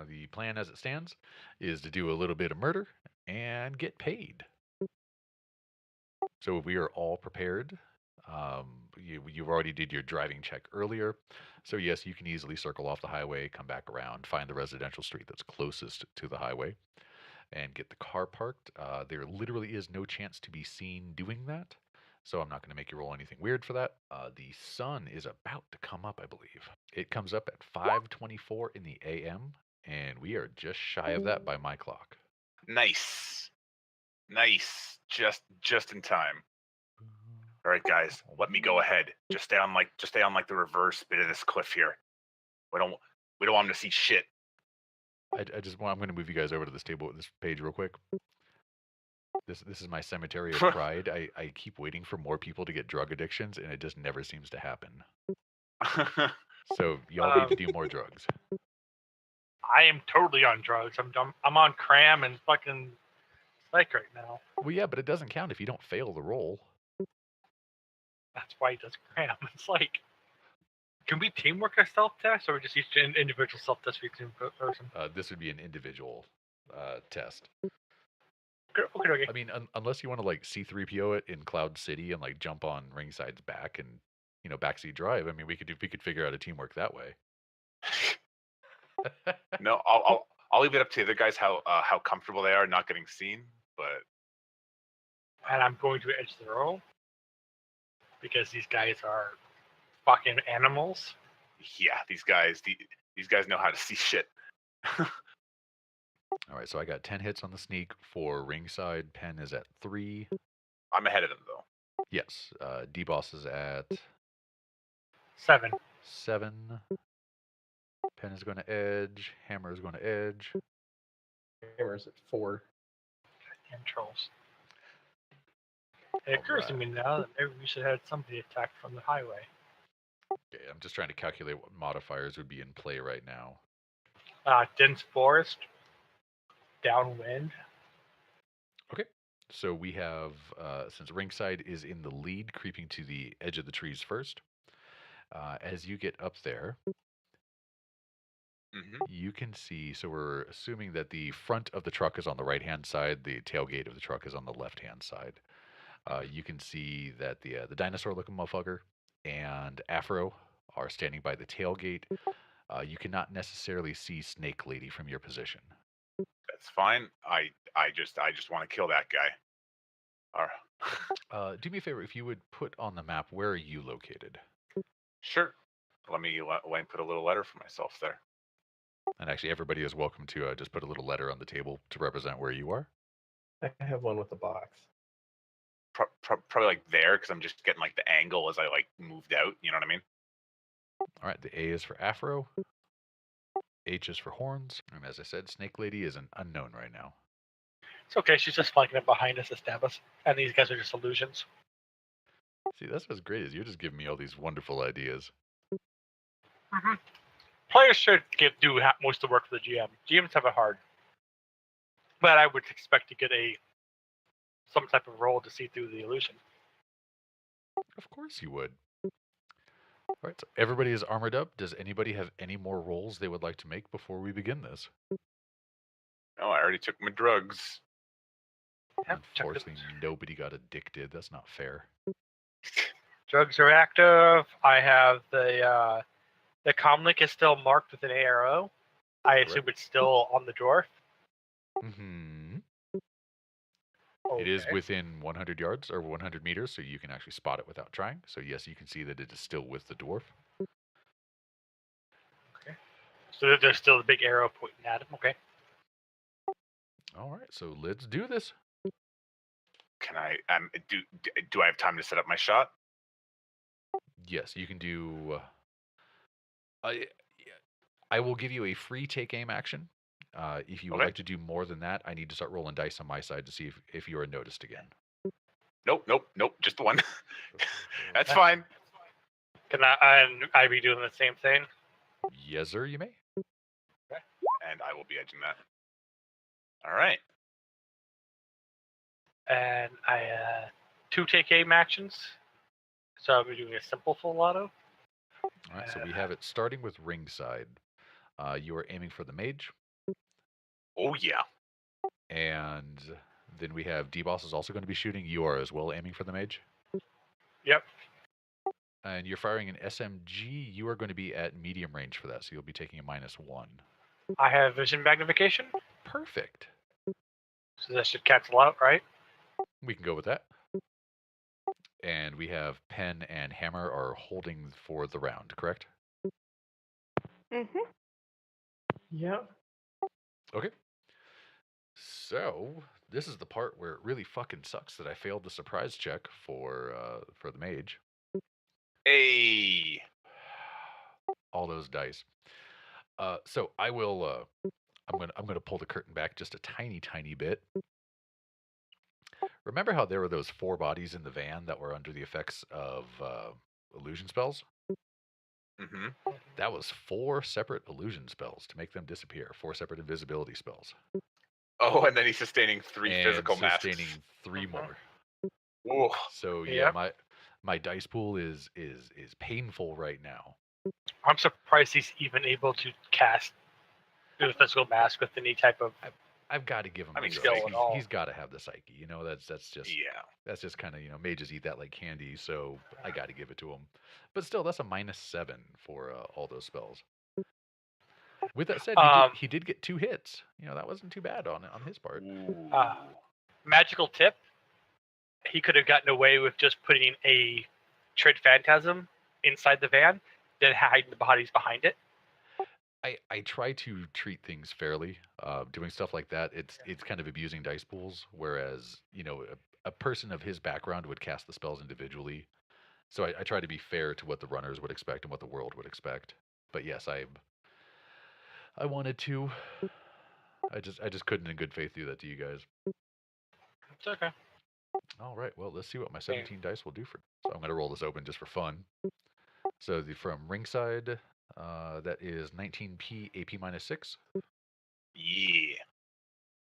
The plan as it stands is to do a little bit of murder and get paid. So we are all prepared. You've already did your driving check earlier. So yes, you can easily circle off the highway, come back around, find the residential street that's closest to the highway, and get the car parked. There literally is no chance to be seen doing that. So I'm not going to make you roll anything weird for that. The sun is about to come up, I believe. It comes up at 5:24 in the AM, and we are just shy of that by my clock. Nice. Nice. Just in time. All right, guys, let me go ahead. Just stay on the reverse bit of this cliff here. We don't want him to see shit. I'm going to move you guys over to this page real quick. This is my cemetery of pride. I keep waiting for more people to get drug addictions, and it just never seems to happen. So y'all need to do more drugs. I am totally on drugs. I'm on cram and fucking psych right now. Well, yeah, but it doesn't count if you don't fail the roll. That's why he does cram. It's like, can we teamwork a self-test, or just each individual self-test for each person? This would be an individual test. Okay. I mean, unless you want to like C3PO it in Cloud City and like jump on Ringside's back and backseat drive. I mean, we could figure out a teamwork that way. No, I'll leave it up to the other guys how comfortable they are not getting seen. But and I'm going to edge the roll because these guys are fucking animals. Yeah, these guys know how to see shit. All right, so I got 10 hits on the sneak for Ringside. Penn is at 3. I'm ahead of them though. Yes, D-Boss is at 7. 7. Penn is going to edge. Hammer is going to edge. Hammer's at 4. Goddamn trolls. It occurs to me now that maybe we should have had somebody attack from the highway. Okay, I'm just trying to calculate what modifiers would be in play right now. Dense forest, downwind. Okay, so we have, since Ringside is in the lead, creeping to the edge of the trees first. As you get up there, you can see, so we're assuming that the front of the truck is on the right-hand side, the tailgate of the truck is on the left-hand side. You can see that the dinosaur-looking motherfucker and Afro are standing by the tailgate. You cannot necessarily see Snake Lady from your position. That's fine. I just want to kill that guy. All right. Do me a favor, if you would put on the map, where are you located? Sure. Let me put a little letter for myself there. And actually, everybody is welcome to just put a little letter on the table to represent where you are. I have one with a box. Probably like there, because I'm just getting like the angle as I like moved out. You know what I mean? All right. The A is for Afro. H is for horns. And as I said, Snake Lady is an unknown right now. It's okay. She's just flanking up behind us to stab us. And these guys are just illusions. See, that's what's great is you're just giving me all these wonderful ideas. Mm-hmm. Players should do most of the work for the GM. GMs have it hard. But I would expect to get some type of roll to see through the illusion. Of course you would. All right, so everybody is armored up. Does anybody have any more rolls they would like to make before we begin this? No, I already took my drugs. Unfortunately, nobody got addicted. That's not fair. Drugs are active. I have the comlink is still marked with an arrow. I assume it's still on the dwarf. Mm-hmm. Okay. It is within 100 yards or 100 meters, so you can actually spot it without trying. So yes, you can see that it is still with the dwarf. Okay. So there's still a big arrow pointing at him. Okay. All right, so let's do this. Can I do I have time to set up my shot? Yes, you can do. I will give you a free take aim action. If you would like to do more than that, I need to start rolling dice on my side to see if you are noticed again. Nope. Just the one. That's fine. Can I be doing the same thing? Yes, sir, you may. Okay. And I will be edging that. All right. And I 2 take aim actions. So I'll be doing a simple full auto. All right, so we have it starting with Ringside. You are aiming for the mage, Oh yeah. and then we have D-Boss is also going to be shooting. You are as well aiming for the mage. Yep. And you're firing an SMG. You are going to be at medium range for that, so you'll be taking a -1. I have vision magnification, Perfect. so that should cancel out, right? We can go with that. And we have Pen and Hammer are holding for the round, correct? Mm-hmm. Yep. Okay. So this is the part where it really fucking sucks that I failed the surprise check for the mage. Hey. All those dice. So I will. I'm gonna pull the curtain back just a tiny bit. Remember how there were those 4 bodies in the van that were under the effects of illusion spells? Mm-hmm. That was 4 separate illusion spells to make them disappear. 4 separate invisibility spells. Oh, and then he's sustaining 3 and physical sustaining masks. 3 Mhm. more. Ooh. So Yep. my dice pool is painful right now. I'm surprised he's even able to cast the physical mask with any type of. I've got to give him I mean, the skill grace. at all. He's got to have the psyche. You know, that's just Yeah. kind of, mages eat that like candy. So I got to give it to him. But still, that's a -7 for all those spells. With that said, he did get 2 hits. That wasn't too bad on his part. Ooh. Magical tip: he could have gotten away with just putting a Trade Phantasm inside the van, then hiding the bodies behind it. I try to treat things fairly. Doing stuff like that, it's kind of abusing dice pools. Whereas a person of his background would cast the spells individually. So I try to be fair to what the runners would expect and what the world would expect. But yes, I wanted to. I just couldn't in good faith do that to you guys. It's okay. All right, well let's see what my 17 dice will do for. So I'm gonna roll this open just for fun. So from ringside, that is 19p AP -6. Yeah.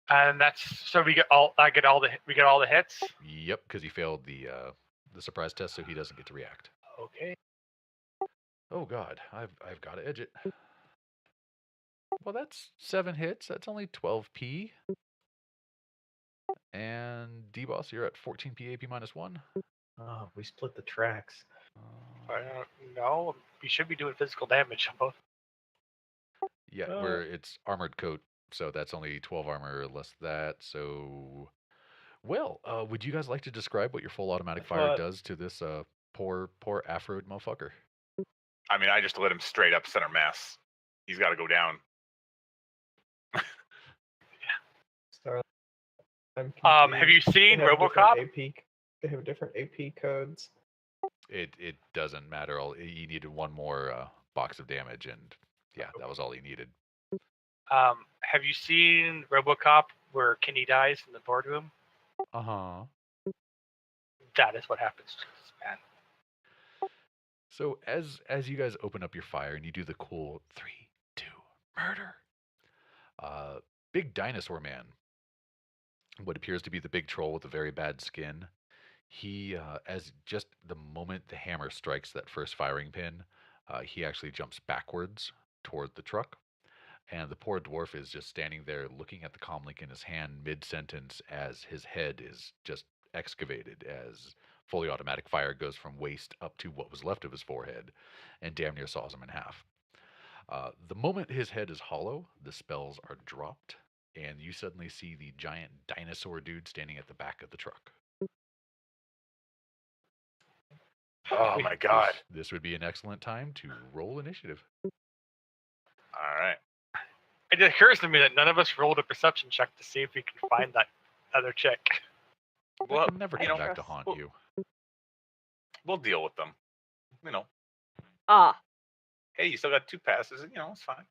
And that's so we get all. I get all the. We get all the hits. Yep, because he failed the surprise test, so he doesn't get to react. Okay. Oh God, I've got to edge it. Well, that's 7 hits. That's only 12p. And D-Boss, you're at 14p AP -1. Oh, we split the tracks. I don't know. We should be doing physical damage on both. Yeah, where it's armored coat, so that's only 12 armor less that. So, well, would you guys like to describe what your full automatic fire does to this poor Afroed motherfucker? I mean, I just let him straight up center mass. He's got to go down. Star. Have you seen RoboCop? They have different AP codes. It doesn't matter. He needed 1 more box of damage, and yeah, that was all he needed. Have you seen RoboCop where Kenny dies in the boardroom? Uh-huh. That is what happens to this man. So as you guys open up your fire and you do the cool 3, 2, murder. Big dinosaur man, what appears to be the big troll with the very bad skin. He, as just the moment the hammer strikes that first firing pin, he actually jumps backwards toward the truck. And the poor dwarf is just standing there looking at the comlink in his hand mid-sentence as his head is just excavated as fully automatic fire goes from waist up to what was left of his forehead and damn near saws him in half. The moment his head is hollow, the spells are dropped, and you suddenly see the giant dinosaur dude standing at the back of the truck. Oh my God. This would be an excellent time to roll initiative. All right. It occurs to me that none of us rolled a perception check to see if we can find that other chick. Well, That can never come back to haunt you. We'll deal with them. Ah. Hey, you still got 2 passes. It's fine.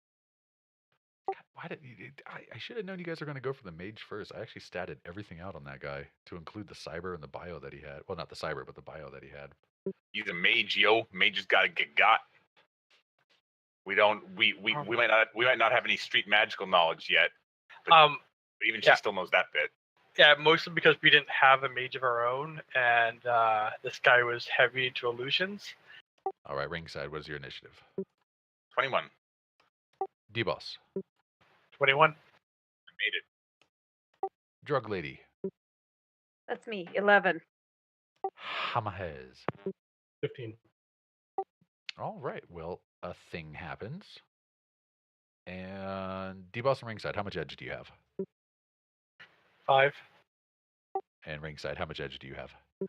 Why did you? I should have known you guys were going to go for the mage first. I actually statted everything out on that guy to include the cyber and the bio that he had. Well, not the cyber, but the bio that he had. He's a mage, yo. Mages got to get got. We don't. We might not have any street magical knowledge yet. But even she still knows that bit. Yeah, mostly because we didn't have a mage of our own, and this guy was heavy into illusions. All right, ringside. What is your initiative? 21. D-Boss. 21. I made it. Drug Lady. That's me. 11. Hammerheads. 15. All right. Well, a thing happens. And D-Boss and Ringside, how much edge do you have? 5. And Ringside, how much edge do you have? 4.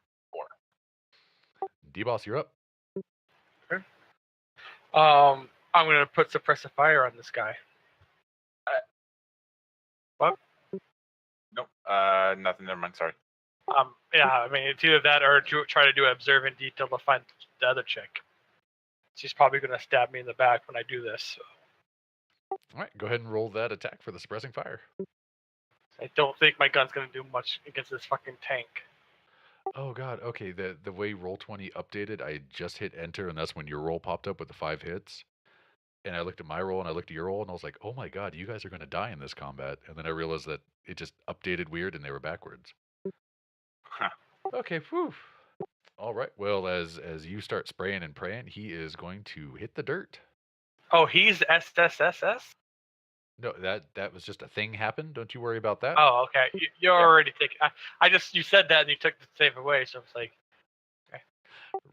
D-Boss, you're up. I'm gonna put suppressive fire on this guy. What? Nope. Nothing. Never mind. Sorry. Yeah, I mean it's either that or try to do observant detail to find the other chick. She's probably gonna stab me in the back when I do this. So. All right, go ahead and roll that attack for the suppressing fire. I don't think my gun's gonna do much against this fucking tank. Oh god, okay. The way Roll20 updated, I just hit enter, and that's when your roll popped up with the 5 hits. And I looked at my roll and I looked at your roll, and I was like, oh my god, you guys are gonna die in this combat. And then I realized that it just updated weird and they were backwards. Huh. Okay, whew. All right. Well, as you start spraying and praying, he is going to hit the dirt. Oh, he's SSSS? No, that was just a thing happened. Don't you worry about that. Oh, okay. You're already taking. You said that and you took the save away, so it's like. Okay.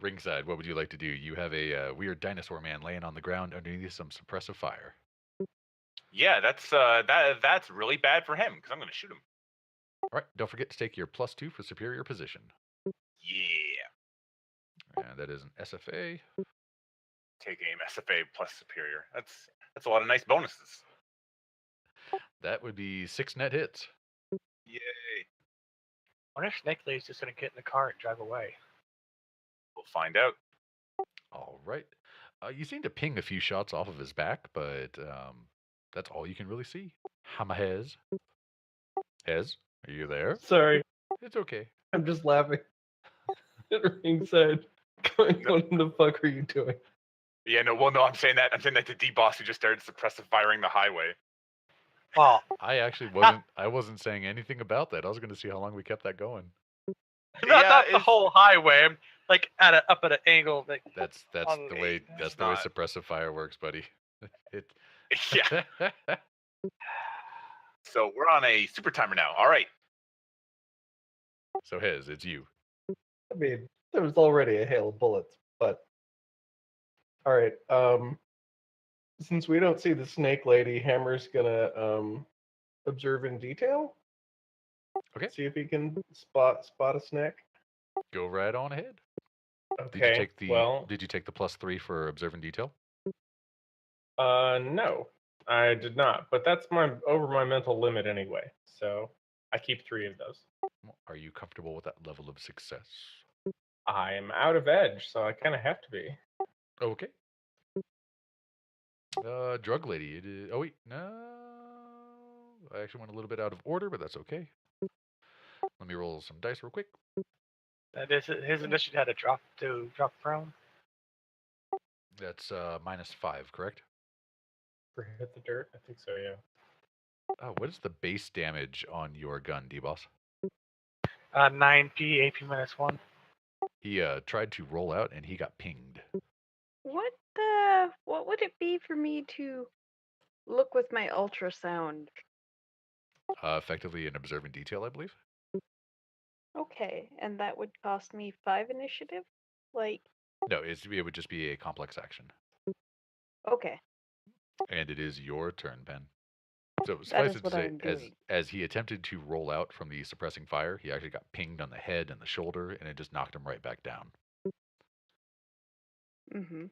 Ringside, what would you like to do? You have a weird dinosaur man laying on the ground underneath some suppressive fire. Yeah, that's really bad for him because I'm going to shoot him. All right. Don't forget to take your +2 for superior position. Yeah. And that is an SFA. Take aim, SFA plus superior. That's a lot of nice bonuses. That would be 6 net hits. Yay. I wonder if Snake Lady's just gonna get in the car and drive away. We'll find out. All right. You seem to ping a few shots off of his back, but that's all you can really see. Hammerheads. Hez, are you there? Sorry, It's okay. I'm just laughing. At Ringside, going, what in the fuck are you doing? Yeah, no, I'm saying that to D-Boss who just started suppressive firing the highway. Well, I actually wasn't saying anything about that. I was going to see how long we kept that going. not the whole highway. I'm like up at an angle. Like, That's on the way it's the way not. suppressive fire works, buddy. It. Yeah. So we're on a super timer now. All right. So Hez, it's you. I mean, there was already a hail of bullets, but all right. Since we don't see the snake lady, Hammer's gonna observe in detail. Okay. See if he can spot a snake. Go right on ahead. Okay. Did you take the well, Did you take the +3 for observing detail? no, I did not. But that's over my mental limit anyway. So I keep 3 of those. Are you comfortable with that level of success? I am out of edge, so I kind of have to be. Okay. Drug lady. It is, oh wait, no. I actually went a little bit out of order, but that's okay. Let me roll some dice real quick. that is his initiative had to drop prone. That's -5, correct? For hit the dirt, I think so. Yeah. What is the base damage on your gun, D-Boss? 9p, AP -1. He tried to roll out and he got pinged. What would it be for me to look with my ultrasound? Effectively an observant detail, I believe. Okay, and that would cost me 5 initiative? Like, No, it would just be a complex action. okay. And it is your turn, Pen. So That suffice is it to what say, I'm doing. as he attempted to roll out from the suppressing fire, he actually got pinged on the head and the shoulder, and it just knocked him right back down. Mm-hmm.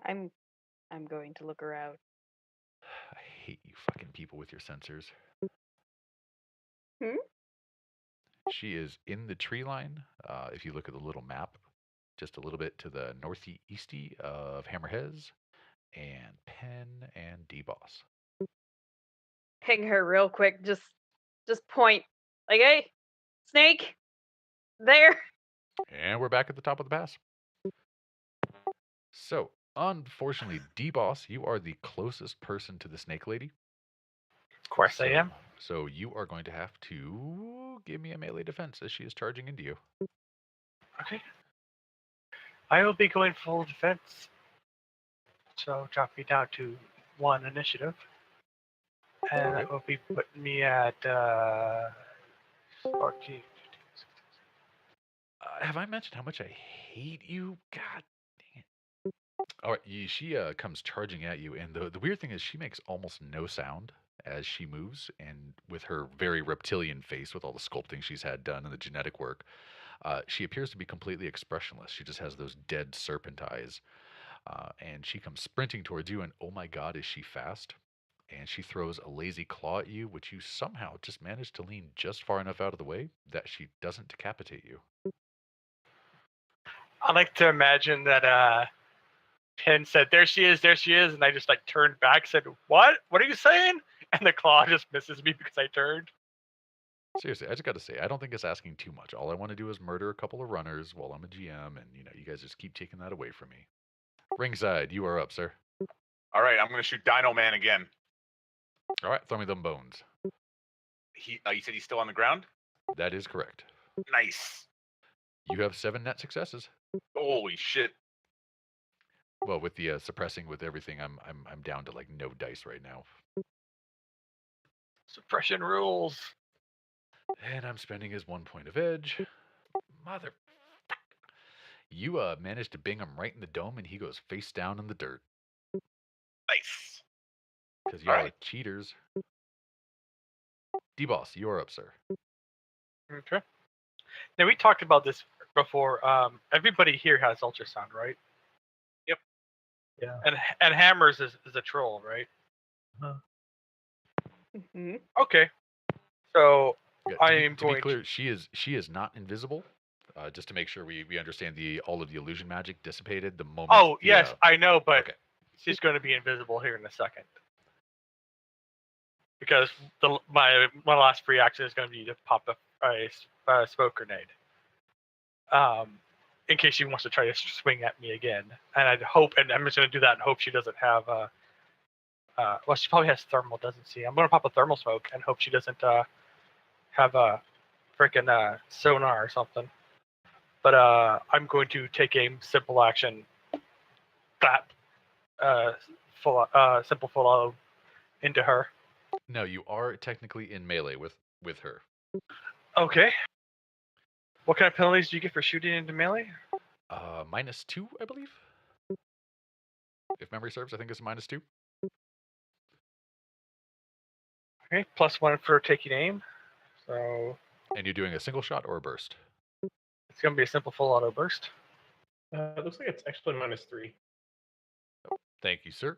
I'm going to look around. I hate you fucking people with your sensors. Hmm? She is in the tree line. If you look at the little map, just a little bit to the northeasty of Hammerheads and Pen and D-Boss. Ping her real quick. Just point. Like, hey, snake, there. And we're back at the top of the pass. So, unfortunately, D-Boss, you are the closest person to the snake lady. Of course I am. So you are going to have to give me a melee defense as she is charging into you. Okay. I will be going full defense. So drop me down to 1 initiative. And Okay. that will be putting me at 14. Have I mentioned how much I hate you? God dang it. All right, she comes charging at you, and the weird thing is she makes almost no sound as she moves, and with her very reptilian face, with all the sculpting she's had done and the genetic work, she appears to be completely expressionless. She just has those dead serpent eyes, and she comes sprinting towards you, and oh my God, is she fast! And she throws a lazy claw at you, which you somehow just manage to lean just far enough out of the way that she doesn't decapitate you. I like to imagine that Penn said, there she is, and I just like turned back, said, what are you saying? And the claw just misses me because I turned. Seriously, I just got to say, I don't think it's asking too much. All I want to do is murder a couple of runners while I'm a GM, and you guys just keep taking that away from me. Ringside, you are up, sir. All right, I'm gonna shoot Dino Man again. All right, throw me them bones. You said he's still on the ground. That is correct. Nice. You have 7 net successes. Holy shit. Well, with the suppressing with everything, I'm down to like no dice right now, Suppression rules. and I'm spending his 1 point of edge. Mother. You managed to bing him right in the dome, and he goes face down in the dirt. Nice. Because y'all All are right. cheaters. D-Boss, you are up, sir. Okay. Now we talked about this before. Everybody here has ultrasound, right? Yep. Yeah. And Hammers is a troll, right? Hmm. Okay. So Yeah, I to be, am to be going clear, she is not invisible. Just to make sure we understand all of the illusion magic dissipated the moment. Oh yes, I know, but okay. she's going to be invisible here in a second. Because my last free action is going to be to pop a smoke grenade. In case she wants to try to swing at me again, and I'd hope, and I'm just going to do that and hope she doesn't have. Well, she probably has thermal, doesn't she? I'm going to pop a thermal smoke and hope she doesn't have a freaking sonar or something. But I'm going to take a simple action. That simple full auto into her. No, you are technically in melee with her. Okay. What kind of penalties do you get for shooting into melee? -2, I believe. If memory serves, I think it's -2. Okay, +1 for taking aim. So And you're doing a single shot or a burst? it's going to be a simple full auto burst. It looks like it's actually -3. Thank you, sir.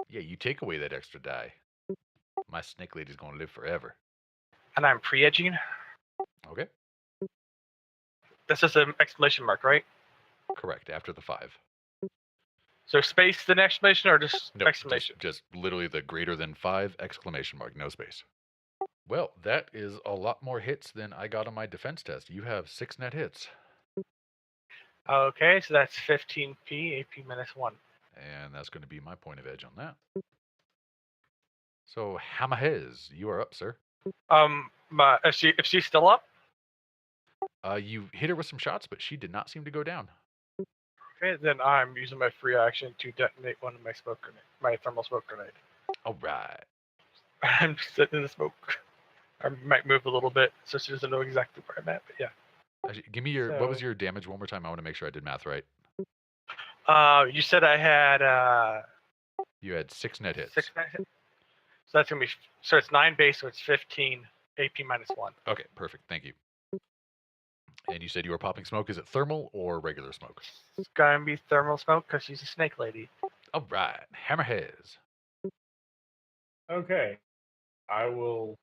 Yeah, you take away that extra die. My snake lady's gonna live forever. And I'm pre-edging. Okay, This is an exclamation mark, right? correct. After the 5. So space then exclamation or just No, exclamation? just literally the greater than 5 exclamation mark, no space. Well, that is a lot more hits than I got on my defense test. You have 6 net hits. Okay, so that's 15p, AP -1. And that's going to be my point of edge on that. So, Hammerhez, you are up, sir. If she's still up? You hit her with some shots, but she did not seem to go down. Okay, then I'm using my free action to detonate one of my thermal smoke grenade. All right. I'm sitting in the smoke. I might move a little bit so she doesn't know exactly where I'm at, but yeah. Actually, give me what was your damage one more time? I want to make sure I did math right. You said I had You had 6 net hits. 6 net hits. So that's gonna be it's 9 base, so it's 15 AP -1. Okay, perfect. Thank you. And you said you were popping smoke. Is it thermal or regular smoke? It's gonna be thermal smoke because she's a snake lady. All right, Hammerheads. Okay. I will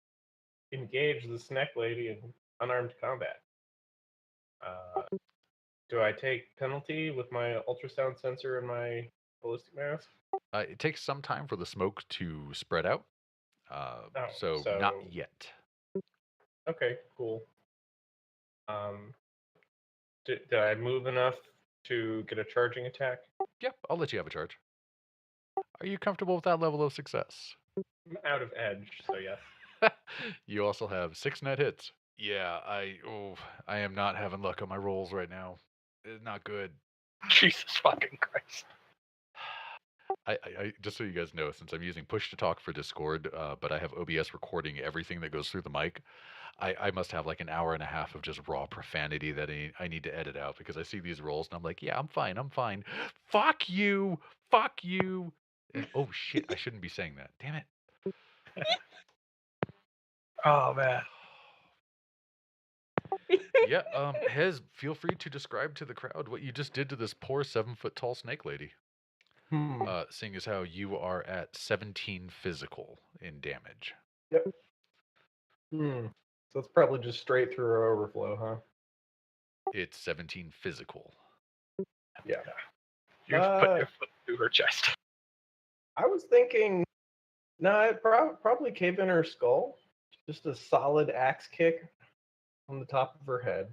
engage the snack lady in unarmed combat. Do I take penalty with my ultrasound sensor and my ballistic mask? It takes some time for the smoke to spread out. So not yet. Okay, cool. Did I move enough to get a charging attack? Yep, I'll let you have a charge. Are you comfortable with that level of success? I'm out of edge, so yes. You also have 6 net hits. Yeah, I am not having luck on my rolls right now. It's not good. Jesus fucking Christ. I just so you guys know, since I'm using push to talk for Discord, but I have OBS recording everything that goes through the mic. I must have like an hour and a half of just raw profanity that I need to edit out because I see these rolls and I'm like, yeah, I'm fine, I'm fine. Fuck you, fuck you. And oh shit, I shouldn't be saying that. Damn it. Oh man. Yeah, Hez, feel free to describe to the crowd what you just did to this poor 7-foot tall snake lady. Seeing as how you are at 17 physical in damage. Yep. So it's probably just straight through her overflow, huh? It's 17 physical. Yeah. You put your foot through her chest. I was thinking, no, I'd probably cave in her skull. Just a solid axe kick on the top of her head.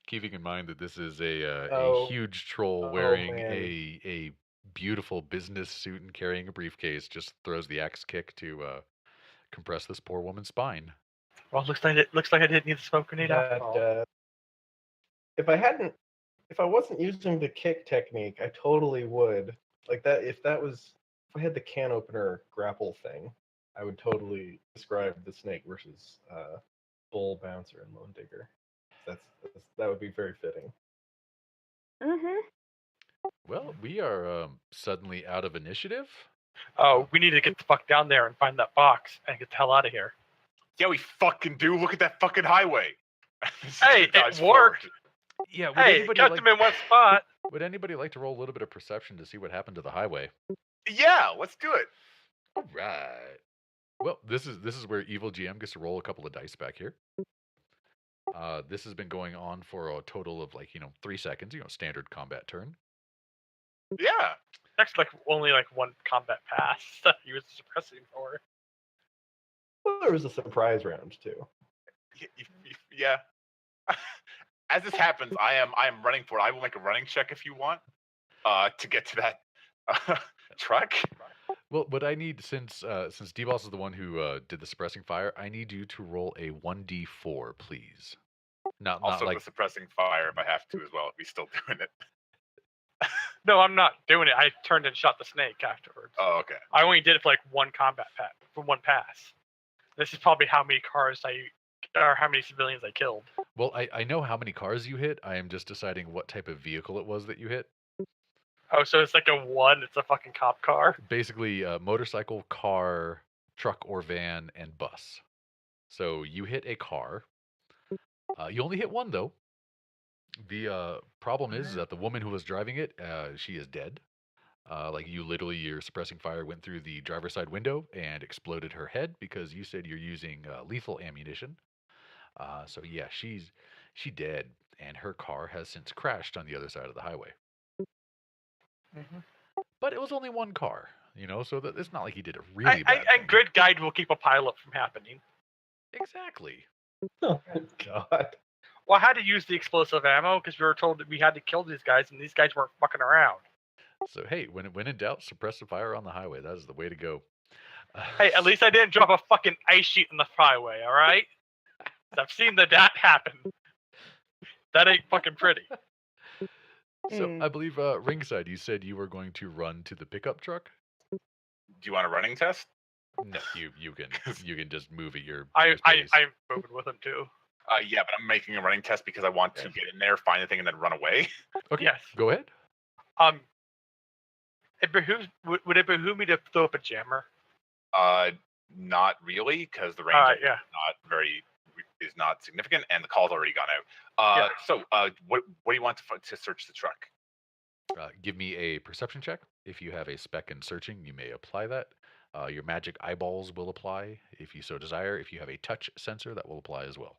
Keeping in mind that this is a Oh. huge troll Oh, wearing man. a beautiful business suit and carrying a briefcase, just throws the axe kick to compress this poor woman's spine. Well, looks like I didn't need the smoke grenade after all. If I wasn't using the kick technique, I totally would. Like that, if I had the can opener grapple thing, I would totally describe the snake versus bull bouncer and lone digger. That would be very fitting. Well, we are suddenly out of initiative. Oh, we need to get the fuck down there and find that box and get the hell out of here. Yeah, we fucking do. Look at that fucking highway. Hey, it worked. Yeah. Hey, kept him in one spot. Would anybody like to roll a little bit of perception to see what happened to the highway? Yeah, let's do it. All right. Well, this is where Evil GM gets to roll a couple of dice back here. This has been going on for a total of 3 seconds. Standard combat turn. Yeah. Next, only one combat pass that he was suppressing for. Well, there was a surprise round too. Yeah. As this happens, I am running for it. I will make a running check if you want to get to that truck. Well, what I need, since D-Boss is the one who did the suppressing fire, I need you to roll a 1d4, please. Not Also like the suppressing fire if I have to as well. If he's still doing it. No, I'm not doing it. I turned and shot the snake afterwards. Oh, okay. I only did it for one combat pass, for one pass. This is probably how many how many civilians I killed. Well, I know how many cars you hit. I am just deciding what type of vehicle it was that you hit. Oh, so it's a 1. It's a fucking cop car. Basically, motorcycle, car, truck or van, and bus. So you hit a car. You only hit one though. The problem is that the woman who was driving it, she is dead. Your suppressing fire went through the driver's side window and exploded her head because you said you're using lethal ammunition. So yeah, she dead, and her car has since crashed on the other side of the highway. But it was only one car, so that it's not like he did a really bad thing. And grid guide will keep a pileup from happening. Exactly. Oh my god. Well, I had to use the explosive ammo because we were told that we had to kill these guys, and these guys weren't fucking around. So hey, when in doubt, suppress the fire on the highway. That is the way to go. Hey, at least I didn't drop a fucking ice sheet in the highway, all right? I've seen that happen. That ain't fucking pretty. So I believe ringside, you said you were going to run to the pickup truck. Do you want a running test? No, you can just move at your I'm pace. moving with him too. Yeah, but I'm making a running test because I want to get in there, find the thing, and then run away. Okay. Yes. Go ahead. Would it behoove me to throw up a jammer? Not really, because the range is not significant, and the call's already gone out. So, what do you want to search the truck? Give me a perception check. If you have a spec in searching, you may apply that. Your magic eyeballs will apply if you so desire. If you have a touch sensor, that will apply as well.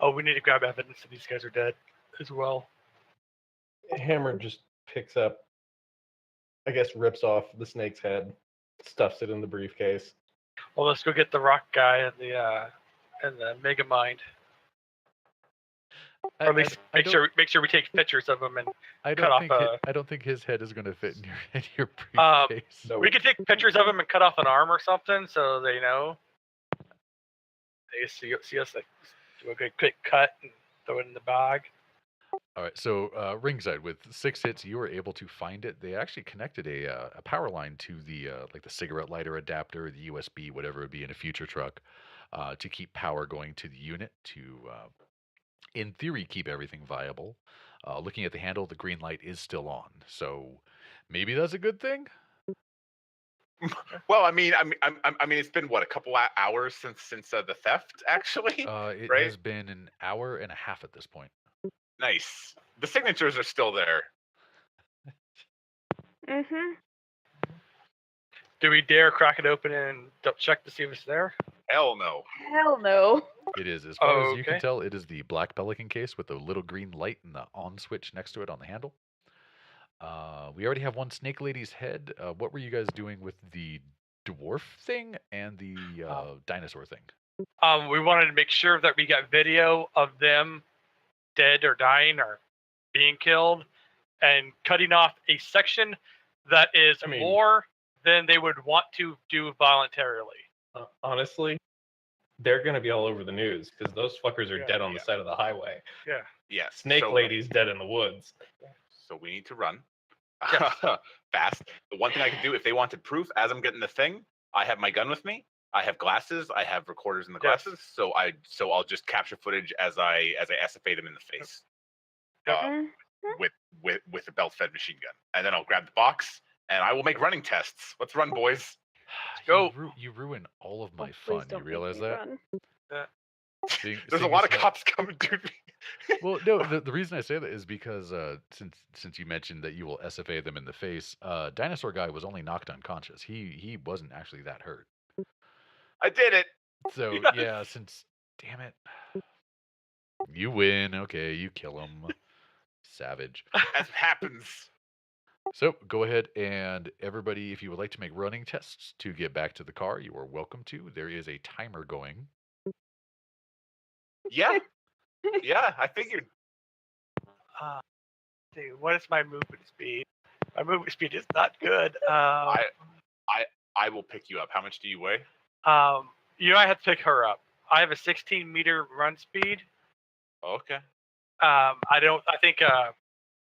Oh, we need to grab evidence that these guys are dead as well. Hammer just picks up, I guess, rips off the snake's head, stuffs it in the briefcase. Well, let's go get the rock guy and the mega mind. Or at least make sure we take pictures of him and I don't think his head is going to fit in your briefcase. We could take pictures of him and cut off an arm or something, so they know. They see us do a quick cut and throw it in the bag. All right, so ringside with 6 hits, you were able to find it. They actually connected a power line to the like the cigarette lighter adapter, the USB, whatever it would be in a future truck, to keep power going to the unit to, in theory, keep everything viable. Looking at the handle, the green light is still on, so maybe that's a good thing. Well, it's been what, a couple hours since the theft, actually, It right? has been an hour and a half at this point. Nice. The signatures are still there. Mm-hmm. Do we dare crack it open and check to see if it's there? Hell no. Hell no. It is, as far as you can Okay. tell, it is the black Pelican case with the little green light and the on switch next to it on the handle. We already have one Snake Lady's head. What were you guys doing with the dwarf thing and the dinosaur thing? We wanted to make sure that we got video of them dead or dying or being killed, and cutting off a section that is I mean- more than they would want to do voluntarily. Honestly, they're gonna be all over the news because those fuckers are Yeah, dead on the yeah. side of the highway. Yeah. Yes. Snake so, Lady's dead in the woods. So we need to run Yes. fast. The one thing I can do, if they wanted proof, as I'm getting the thing, I have my gun with me. I have glasses. I have recorders in the Yes. glasses. So I'll just capture footage as I SFA them in the face. Yep. Mm. With a belt-fed machine gun, and then I'll grab the box and I will make running tests. Let's run, boys. Go. You ruin all of my Oh, please fun. You don't make realize me that? run. Seeing- There's a seeing lot as of how- cops coming to me. Well, no, the reason I say that is because since you mentioned that you will SFA them in the face, Dinosaur Guy was only knocked unconscious. He wasn't actually that hurt. I did it. So Yes. yeah, damn it, you win. Okay, you kill him, savage. As it happens. So go ahead and everybody, if you would like to make running tests to get back to the car, you are welcome to. There is a timer going. Yeah. Yeah, I figured. Dude, what is my movement speed? My movement speed is not good. I will pick you up. How much do you weigh? I have to pick her up. I have a 16-meter run speed. Okay. I think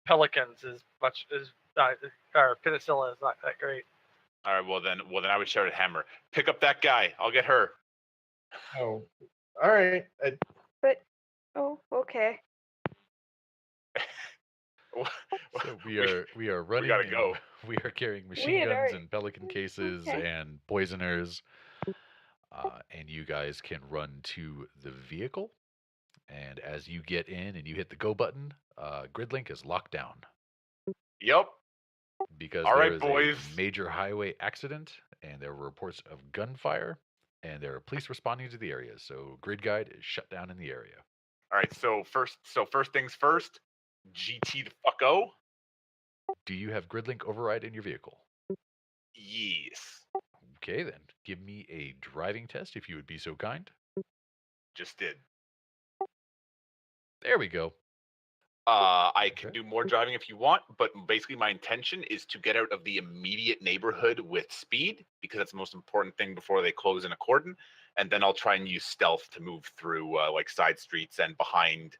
Pelicans or Penicillin is not that great. All right. Well then I would shout at Hammer. Pick up that guy. I'll get her. Oh, all right. Oh, okay. So we are running. gotta and go. We are carrying machine We had guns already- and Pelican cases Okay. and poisoners, and you guys can run to the vehicle. And as you get in and you hit the go button, Gridlink is locked down Yep. because All there right, is boys. a major highway accident, and there were reports of gunfire, and there are police responding to the area. So Grid Guide is shut down in the area. All right. So first things first. GT the fucko. Do you have Gridlink override in your vehicle? Yes. Okay, then give me a driving test if you would be so kind. Just did. There we go. I can Okay. do more driving if you want, but basically my intention is to get out of the immediate neighborhood with speed because that's the most important thing before they close in a cordon. And then I'll try and use stealth to move through like side streets and behind,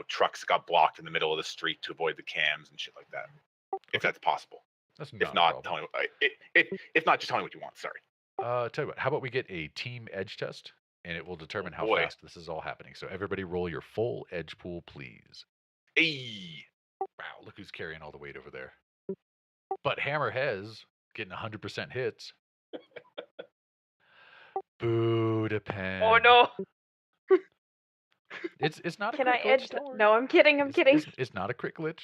trucks got blocked in the middle of the street to avoid the cams and shit like that. If Okay. that's possible. That's If not a not, problem. tell me. If not, just tell me what you want. Sorry. Tell you what, how about we get a team edge test, and it will determine how boy. fast this is all happening. So everybody roll your full edge pool, please. Hey. Wow, look who's carrying all the weight over there. But Hammer has getting 100% hits. Boo to pen. Oh no! It's not a Can crit I glitch, edge? don't worry. No, I'm kidding. I'm kidding. It's not a crit glitch.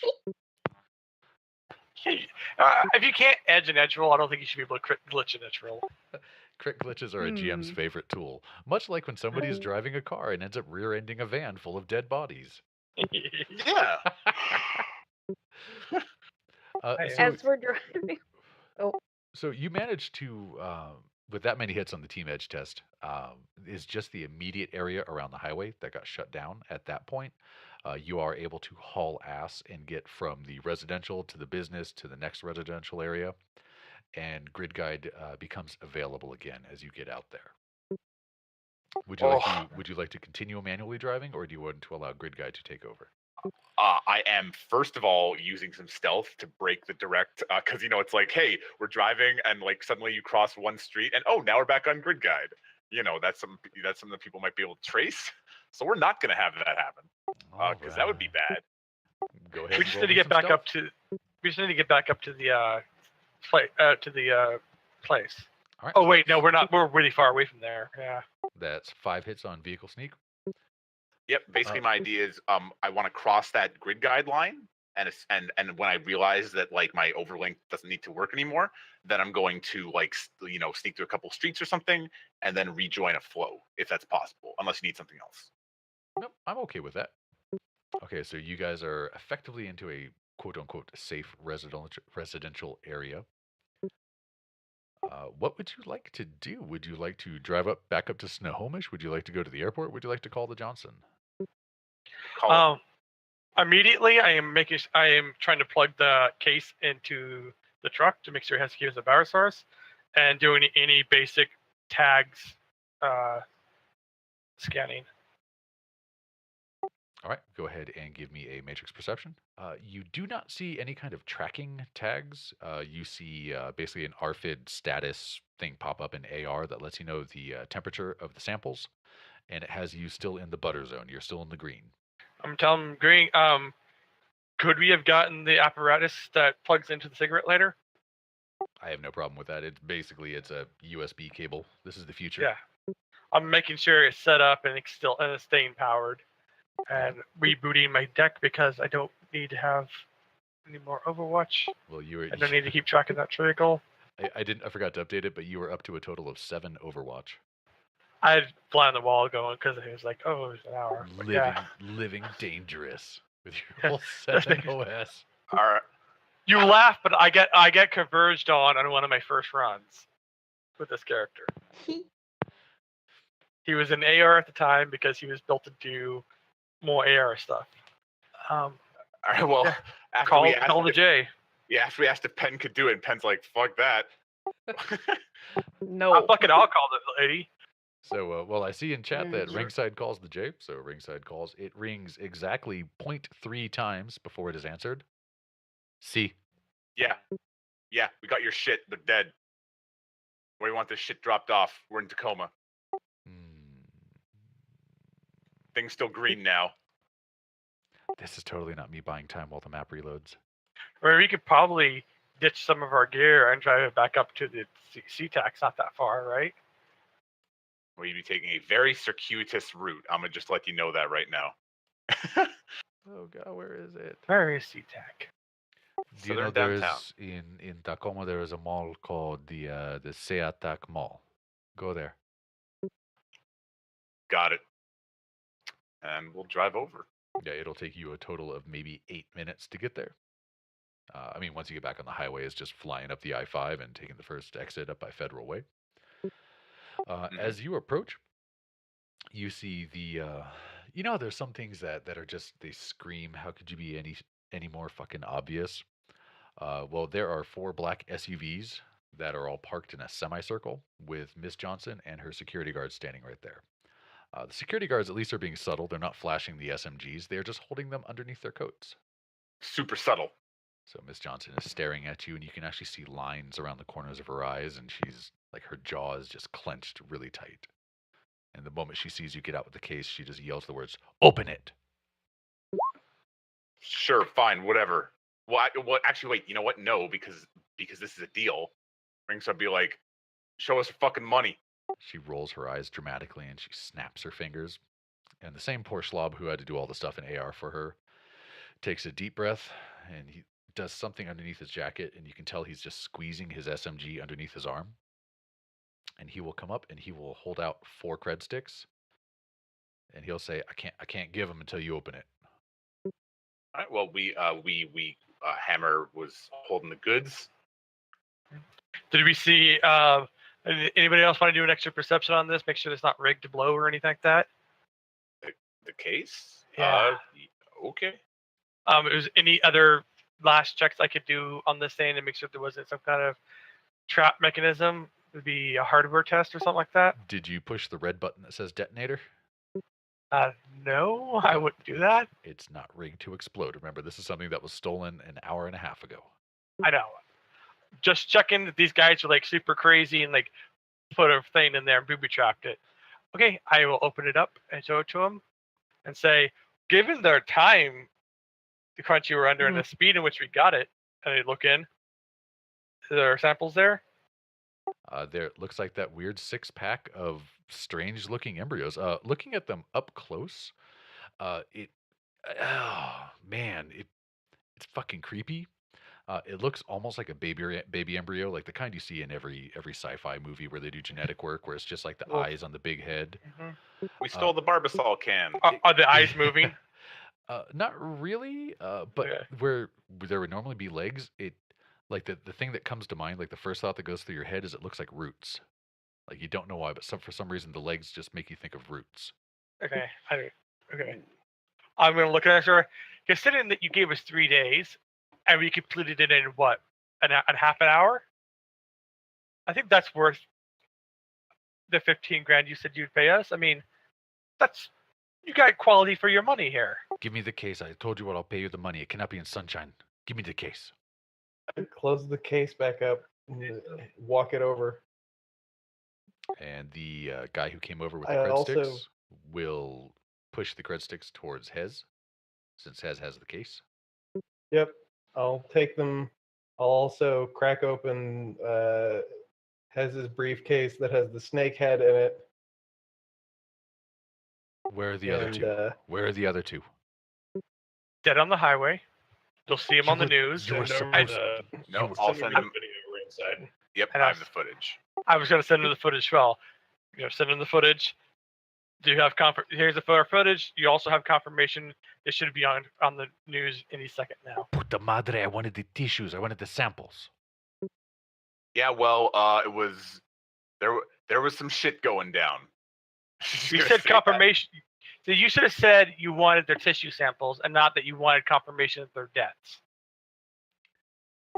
If you can't edge an edge roll, I don't think you should be able to glitch an edge roll. Crit glitches are a GM's favorite tool. Much like when somebody is driving a car and ends up rear-ending a van full of dead bodies. Yeah. As we're driving. So you managed to, with that many hits on the team edge test, is just the immediate area around the highway that got shut down at that point. You are able to haul ass and get from the residential to the business to the next residential area, and Grid Guide becomes available again as you get out there. Would you like to continue manually driving, or do you want to allow Grid Guide to take over? I am first of all using some stealth to break the direct, because it's like, hey, we're driving and like suddenly you cross one street and now we're back on grid guide. That's something that people might be able to trace. So we're not gonna have that happen, All because that would be right. bad. Go ahead We and just roll need to me get some back stealth. up to. We just need to get back up to the place. All right. Oh so wait, no, that's- we're not. We're really far away from there. Yeah. That's 5 hits on vehicle sneak. Yep. Basically, my idea is I want to cross that grid guide line, and when I realize that like my overlink doesn't need to work anymore, then I'm going to like sneak through a couple streets or something, and then rejoin a flow if that's possible, unless you need something else. Nope, I'm okay with that. Okay, so you guys are effectively into a quote-unquote safe residential area. What would you like to do? Would you like to drive back up to Snohomish? Would you like to go to the airport? Would you like to call the Johnson? Call it. Immediately, I am trying to plug the case into the truck to make sure it has to use a power source, and doing any basic tags scanning. All right, go ahead and give me a matrix perception. You do not see any kind of tracking tags. You see basically an RFID status thing pop up in AR that lets you know the temperature of the samples, and it has you still in the butter zone. You're still in the green. I'm telling Green. Could we have gotten the apparatus that plugs into the cigarette lighter? I have no problem with that. It's a USB cable. This is the future. Yeah. I'm making sure it's set up and it's staying powered, and rebooting my deck because I don't need to have any more Overwatch. Well, you were. I don't need to keep track of that vehicle. I forgot to update it, but you were up to a total of 7 Overwatch. I had fly on the wall going because it was like, oh, it's an hour. But Living dangerous with your Yeah, whole that's 7 dangerous. OS. All right. You laugh, but I get converged on one of my first runs with this character. He was an AR at the time because he was built to do more AR stuff. All right. Well, Yeah. after we asked Call the if, J. after we asked if Penn could do it, and Penn's like, "Fuck that." No. I'll call the lady. So, well, I see in chat that Mm. Ringside calls the J. So Ringside calls. It rings exactly 0.3 times before it is answered. See. Yeah, we got your shit. They're dead. Where you want this shit dropped off? We're in Tacoma. Thing's still green now. This is totally not me buying time while the map reloads. Or we could probably ditch some of our gear and drive it back up to the SeaTac. It's not that far, right? We'd be taking a very circuitous route. I'm gonna just let you know that right now. Oh god, where is it? Where is SeaTac? Do you they're know downtown. there's in Tacoma there is a mall called the SeaTac Mall. Go there. Got it. And we'll drive over. Yeah, it'll take you a total of maybe 8 minutes to get there. I mean, once you get back on the highway, it's just flying up the I-5 and taking the first exit up by Federal Way. As you approach, you see the, there's some things that are just, they scream, how could you be any more fucking obvious? Well, there are 4 black SUVs that are all parked in a semicircle with Miss Johnson and her security guards standing right there. The security guards at least are being subtle. They're not flashing the SMGs. They're just holding them underneath their coats. Super subtle. So Miss Johnson is staring at you, and you can actually see lines around the corners of her eyes, and she's like, her jaw is just clenched really tight. And the moment she sees you get out with the case, she just yells the words, "Open it!" Sure, fine, whatever. Well, actually, wait. You know what? No, because this is a deal. Ringside be like, show us your fucking money. She rolls her eyes dramatically, and she snaps her fingers. And the same poor slob who had to do all the stuff in AR for her takes a deep breath, and he does something underneath his jacket, and you can tell he's just squeezing his SMG underneath his arm. And he will come up and he will hold out 4 cred sticks, and he'll say, I can't give them until you open it." All right. Well, we Hammer was holding the goods. Did we see anybody else want to do an extra perception on this? Make sure it's not rigged to blow or anything like that. The case. Yeah. Okay. It was any other last checks I could do on this thing to make sure there wasn't some kind of trap mechanism. It would be a hardware test or something like that. Did you push the red button that says detonator? No, I wouldn't do that. It's not rigged to explode. Remember, this is something that was stolen an hour and a half ago. I know. Just checking that these guys are like super crazy and like put a thing in there and booby trapped it. Okay, I will open it up and show it to them and say, given their time, the crunch you were under and the speed in which we got it, and they look in, there are samples there. There looks like that weird 6-pack of strange-looking embryos. Looking at them up close, it, oh man, it's fucking creepy. It looks almost like a baby embryo, like the kind you see in every sci-fi movie where they do genetic work, where it's just like the Well, eyes on the big head. We stole the Barbasol can. Are the eyes moving? Not really, but Okay. where there would normally be legs, it like the thing that comes to mind, like the first thought that goes through your head is it looks like roots. Like you don't know why, but for some reason the legs just make you think of roots. Okay. Okay. I'm gonna look at it, sir. Considering that you gave us 3 days, and we completed it in what, a half an hour? I think that's worth the 15 grand you said you'd pay us. I mean, that's you got quality for your money here. Give me the case. I told you what. I'll pay you the money. It cannot be in sunshine. Give me the case. Close the case back up and walk it over. And the guy who came over with the I cred also- sticks will push the cred sticks towards Hez, since Hez has the case. Yep. I'll take them. I'll also crack open Hez's briefcase that has the snake head in it. Where are the other And, two? Where are the other two? Dead on the highway. You'll see him on the were- news. you were And supposed No, were- I'll send them. Video inside. Yep, And I I have the was- footage. I was going to send him the footage as well. Send him the footage. Do you have here's the photo footage. You also have confirmation. It should be on the news any second now. Puta madre! I wanted the tissues. I wanted the samples. Yeah, well, it was there was some shit going down. Just You gonna said say confirmation. So you should have said you wanted their tissue samples and not that you wanted confirmation of their deaths.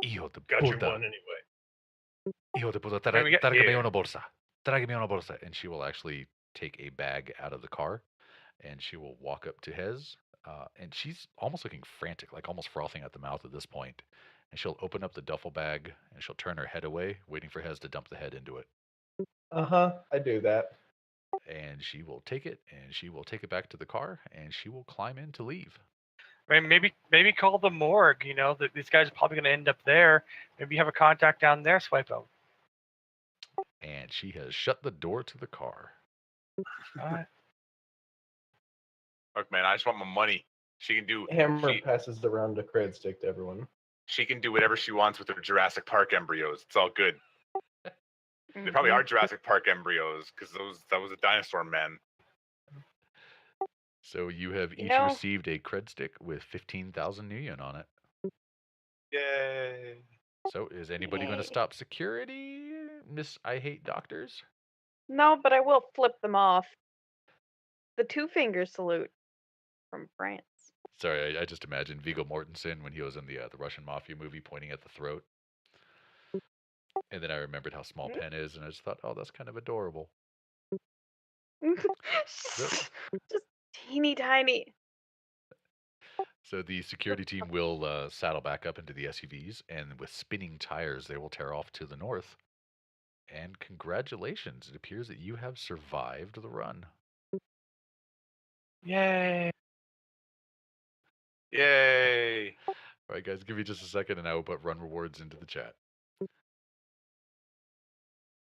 Hijo de Got your puta. one anyway. Hijo de puta. Can we get- Tráigame yeah. una bolsa. Tráigame una bolsa. And she will actually take a bag out of the car, and she will walk up to Hez, and she's almost looking frantic, like almost frothing at the mouth at this point. And she'll open up the duffel bag, and she'll turn her head away, waiting for Hez to dump the head into it. I do that. And she will take it, and she will take it back to the car, and she will climb in to leave. I mean, maybe call the morgue. That these guys are probably going to end up there. Maybe you have a contact down there. Swipe out. And she has shut the door to the car. Look, man, I just want my money. She can do Hammer she, passes around a cred stick to everyone. she can do whatever she wants with her Jurassic Park embryos. It's all good. They probably are Jurassic Park embryos because that was a dinosaur man. So you have You each know- received a cred stick with 15,000 new yen on it. Yay! So is anybody going to Yay. stop security, Miss I Hate Doctors? No, but I will flip them off. The 2-finger salute from France. Sorry, I just imagined Viggo Mortensen when he was in the Russian Mafia movie pointing at the throat. And then I remembered how small Penn is, and I just thought, oh, that's kind of adorable. Just teeny tiny. So the security team will saddle back up into the SUVs, and with spinning tires, they will tear off to the north. And congratulations, it appears that you have survived the run. Yay! Yay! All right, guys, give me just a second, and I will put run rewards into the chat.